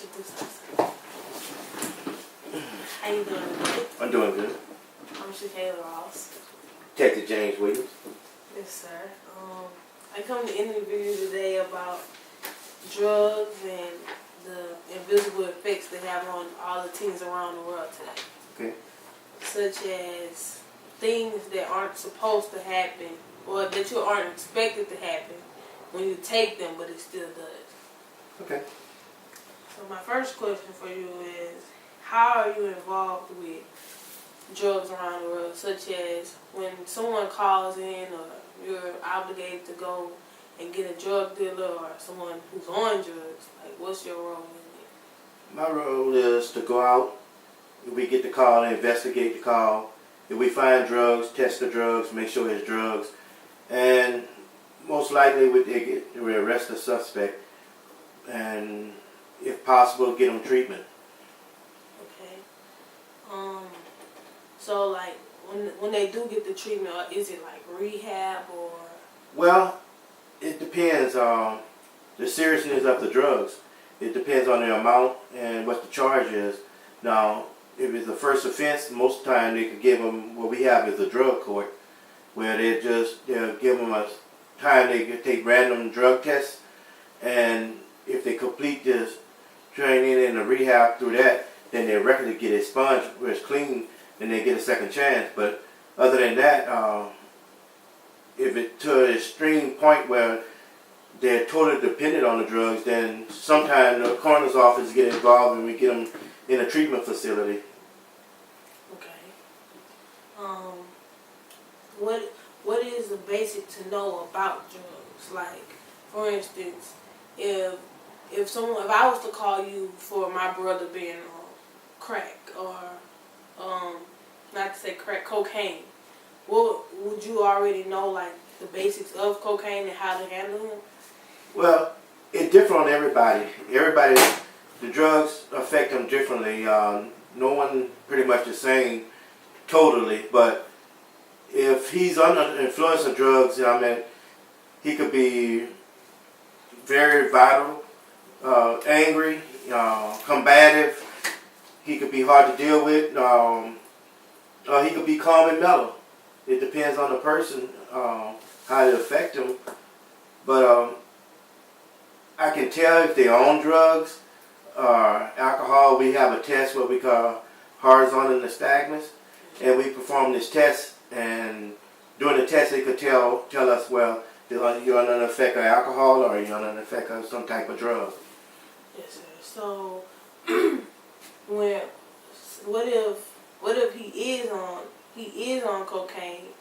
introduce ourselves. How you doing today? I'm doing good. I'm Shakayla Ross. Detective James Williams. Yes, sir. I come to interview you today about drugs and the invisible effects they have on all the teens around the world today. Okay. Such as things that aren't supposed to happen or that you aren't expected to happen when you take them, but it still does. Okay. So my first question for you is, how are you involved with drugs around the world, such as when someone calls in or you're obligated to go and get a drug dealer or someone who's on drugs? Like, what's your role in it? My role is to go out. If we get the call, investigate the call. If we find drugs, test the drugs, make sure it's drugs. And most likely we arrest the suspect and, if possible, get them treatment. Okay. So like when they do get the treatment, is it like rehab or? Well, it depends on the seriousness of the drugs. It depends on the amount and what the charge is. Now, if it's the first offense, most of the time they could give them, what we have is a drug court, where they'll give them a time they could take random drug tests, and if they complete this training and the rehab through that, then their record will get expunged where it's clean, and they get a second chance. But other than that, if it to an extreme point where they're totally dependent on the drugs, then sometimes the coroner's office get involved and we get them in a treatment facility. Okay. What is the basic to know about drugs? Like, for instance, if I was to call you for my brother being on crack or not to say crack, cocaine, what would you already know, like the basics of cocaine and how to handle him? Well, it differs on everybody. The drugs affect them differently. No one pretty much the same totally, but if he's under the influence of drugs, I mean, he could be very vital, angry, combative. He could be hard to deal with. He could be calm and mellow. It depends on the person, how it affects them. But I can tell if they're on drugs or alcohol. We have a test what we call horizontal nystagmus, and we perform this test. And during the test, they could tell us, well, you're under the effect of alcohol or you're under the effect of some type of drug. Yes, sir. So, what if he is on cocaine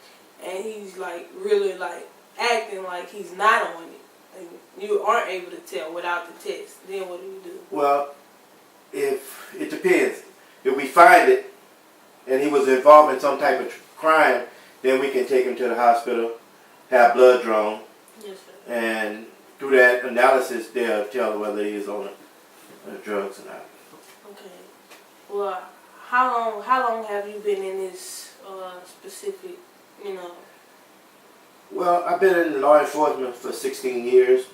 and he's like really like acting like he's not on it, and you aren't able to tell without the test? Then what do? Well, if it depends. If we find it and he was involved in some type of crime, then we can take him to the hospital, have blood drawn, Yes, sir. and through that analysis, they'll tell whether he is on drugs or not. Okay. Well, how long have you been in this specific, Well, I've been in law enforcement for 16 years,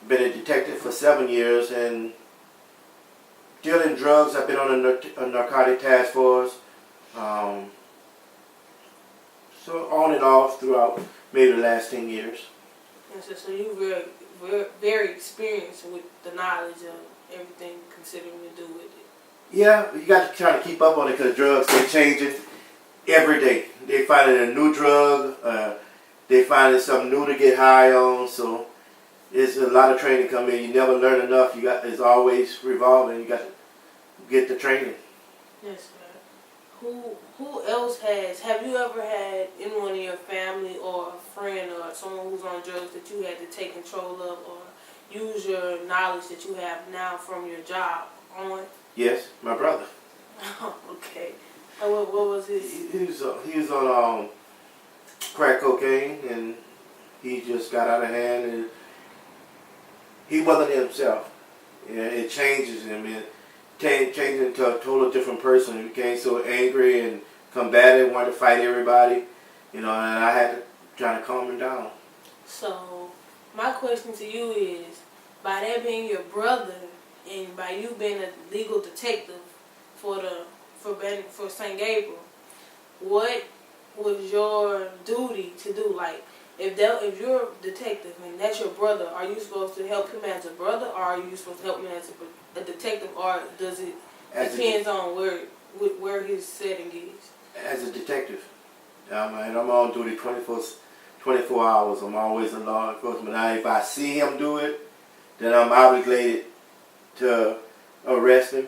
been a detective for 7 years, and dealing drugs, I've been on a narcotic task force, so on and off throughout maybe the last 10 years. Yes, sir. So you're very experienced with the knowledge of everything considering to do with it. Yeah, you got to try to keep up on it because drugs, they're changing every day. They finding a new drug, they finding something new to get high on, so it's a lot of training coming in. You never learn enough. It's always revolving. You got to get the training. Yes, sir. Who else have you ever had anyone in your family or a friend or someone who's on drugs that you had to take control of or use your knowledge that you have now from your job on? Yes, my brother. Okay. And what was his? He was on crack cocaine, and he just got out of hand, and he wasn't himself. Yeah, it changes him. It changed into a totally different person. He became so angry and combative, wanted to fight everybody, and I had to try to calm him down. So, my question to you is, by that being your brother and by you being a legal detective for St. Gabriel, what was your duty to do? Like, if you're a detective and that's your brother, are you supposed to help him as a brother, or are you supposed to help him as a detective, or does it depends on where his setting is? As a detective, and I'm on duty 24 hours. I'm always in law enforcement. Now, if I see him do it, then I'm obligated to arrest him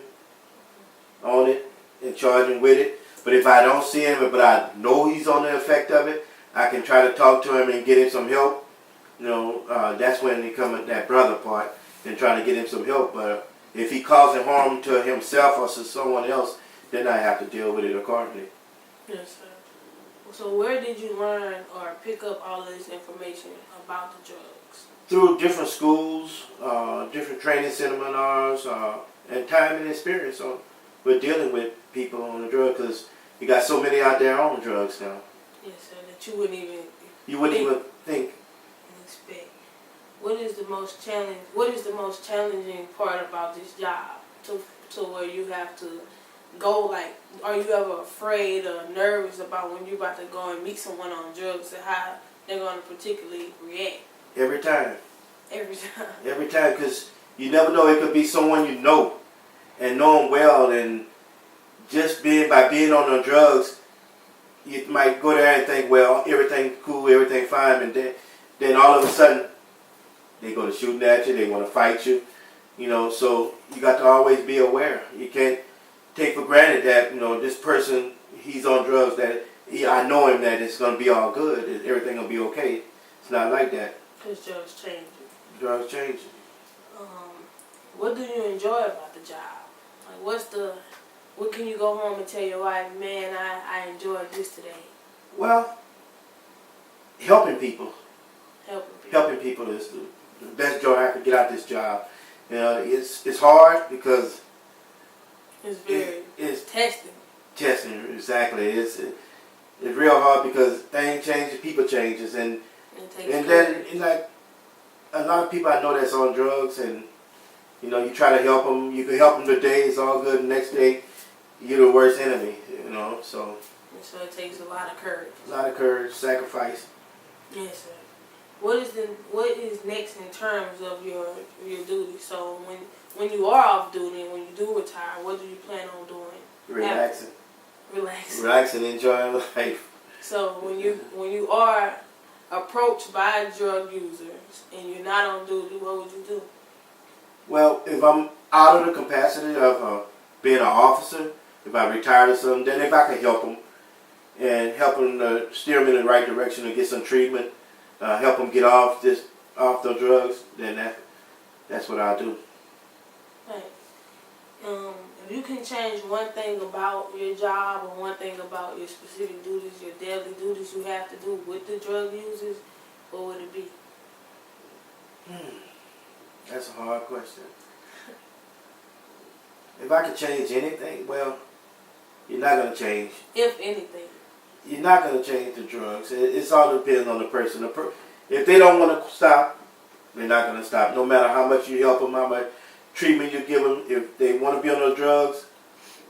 on it and charge him with it. But if I don't see him, but I know he's on the effect of it, I can try to talk to him and get him some help. You know, that's when they come at that brother part and try to get him some help. But if he causing harm to himself or to someone else, then I have to deal with it accordingly. Yes, sir. So where did you learn or pick up all this information about the drugs? Through different schools, different training seminars, and time and experience with dealing with people on the drug, because you got so many out there on drugs now. Yes, sir, that you wouldn't even think. And expect. What is the most challenging part about this job to where you have to go, like, are you ever afraid or nervous about when you're about to go and meet someone on drugs and how they're going to particularly react? Every time. Every time. Every time, because you never know. It could be someone you know and know them well, and just by being on the drugs, you might go there and think, well, everything cool, everything fine, and then all of a sudden they go to shooting at you, they want to fight you, you know. So you got to always be aware. You can't take for granted that, you know, this person, he's on drugs, that I know him, that it's going to be all good, everything will be okay. It's not like that. Because drugs change. Drugs change. What do you enjoy about the job? Like, what can you go home and tell your wife, man, I enjoyed this today? Well, helping people. Helping people. Helping people is the best joy I could get out of this job. You know, it's hard because it's testing. Testing, exactly. It's real hard because things changes, people changes, and then like a lot of people I know that's on drugs, and you know, you try to help them. You can help them today, it's all good. The next day, you're the worst enemy. You know, so. And so it takes a lot of courage. A lot of courage, sacrifice. Yes, sir. What is next in terms of your duty? So when you are off duty and when you do retire, what do you plan on doing? Relaxing. Relaxing, enjoying life. So when you are approached by drug users and you're not on duty, what would you do? Well, if I'm out of the capacity of being an officer, if I retired or something, then if I can help them and help them steer them in the right direction to get some treatment, help them get off the drugs, then that's what I'll do. Right. If you can change one thing about your job or one thing about your specific duties, your daily duties you have to do with the drug users, what would it be? That's a hard question. If I could change anything, well, you're not going to change. If anything. You're not going to change the drugs. It's all depends on the person. If they don't want to stop, they're not going to stop. No matter how much you help them, how much treatment you give them, if they want to be on those drugs,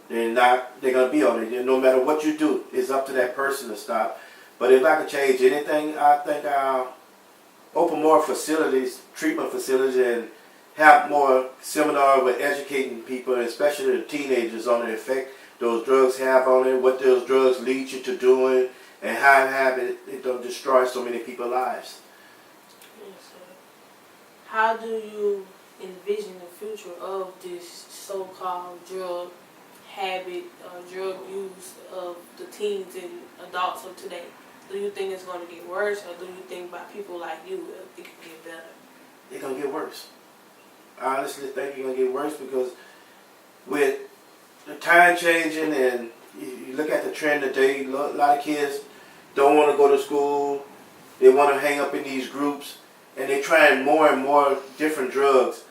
they're going to be on it. No matter what you do, it's up to that person to stop. But if I could change anything, I think I'll open more facilities, treatment facilities, and have more seminars with educating people, especially the teenagers, on the effect those drugs have on it, what those drugs lead you to doing, and how it destroy so many people's lives. Yes, sir. How do you envision the future of this so-called drug habit or drug use of the teens and adults of today? Do you think it's going to get worse, or do you think by people like you it could get better? It's going to get worse. I honestly think it's going to get worse because with the time changing, and you look at the trend today, a lot of kids don't want to go to school. They want to hang up in these groups, and they're trying more and more different drugs,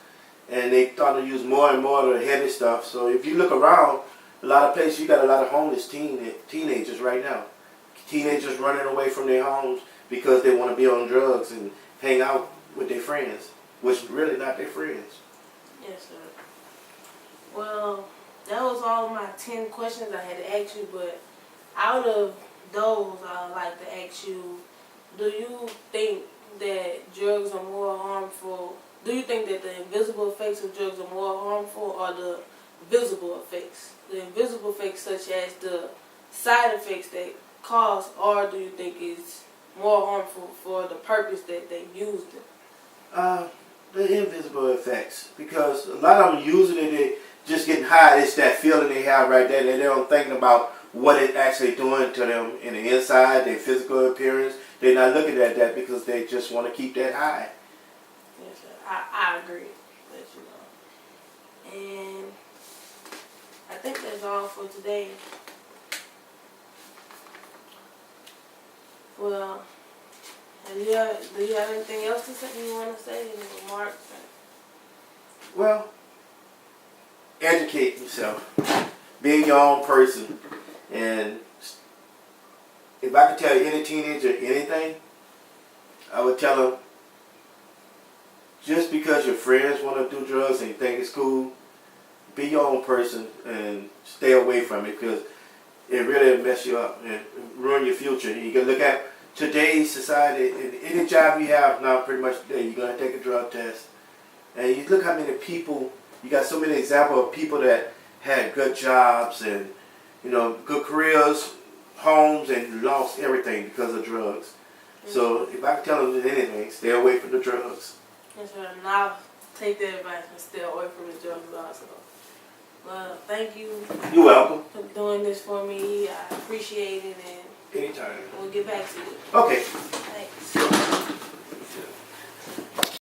and they start to use more and more of the heavy stuff. So if you look around, a lot of places, you got a lot of homeless teenagers right now. Teenagers running away from their homes because they want to be on drugs and hang out with their friends, which really not their friends. Yes, sir. all my 10 questions I had to ask you, but out of those, I would like to ask you, do you think that drugs are more harmful? Do you think that the invisible effects of drugs are more harmful or the visible effects? The invisible effects such as the side effects that cause, or do you think it's more harmful for the purpose that they used it? The invisible effects, because a lot of them using it, they just getting high. It's that feeling they have right there. They don't thinking about what it's actually doing to them in the inside, their physical appearance. They're not looking at that because they just want to keep that high. Yes, sir. I agree. Let you know. And I think that's all for today. Well, do you have anything else to say? You want to say? Any remarks? Well, educate yourself. Being your own person. And if I could tell any teenager anything, I would tell them, just because your friends want to do drugs and you think it's cool, be your own person and stay away from it, because it really mess you up and ruin your future. You can look at today's society, and any job you have now, pretty much today, you're going to take a drug test. And you look how many people, you got so many examples of people that had good jobs and, good careers, homes, and lost everything because of drugs. Mm-hmm. So if I could tell them anything, stay away from the drugs. Yes, sir. And I'll take that advice and stay away from the drugs also. Well, thank you. You're welcome. For doing this for me. I appreciate it, and Anytime. we'll get back to you. Okay. Thanks.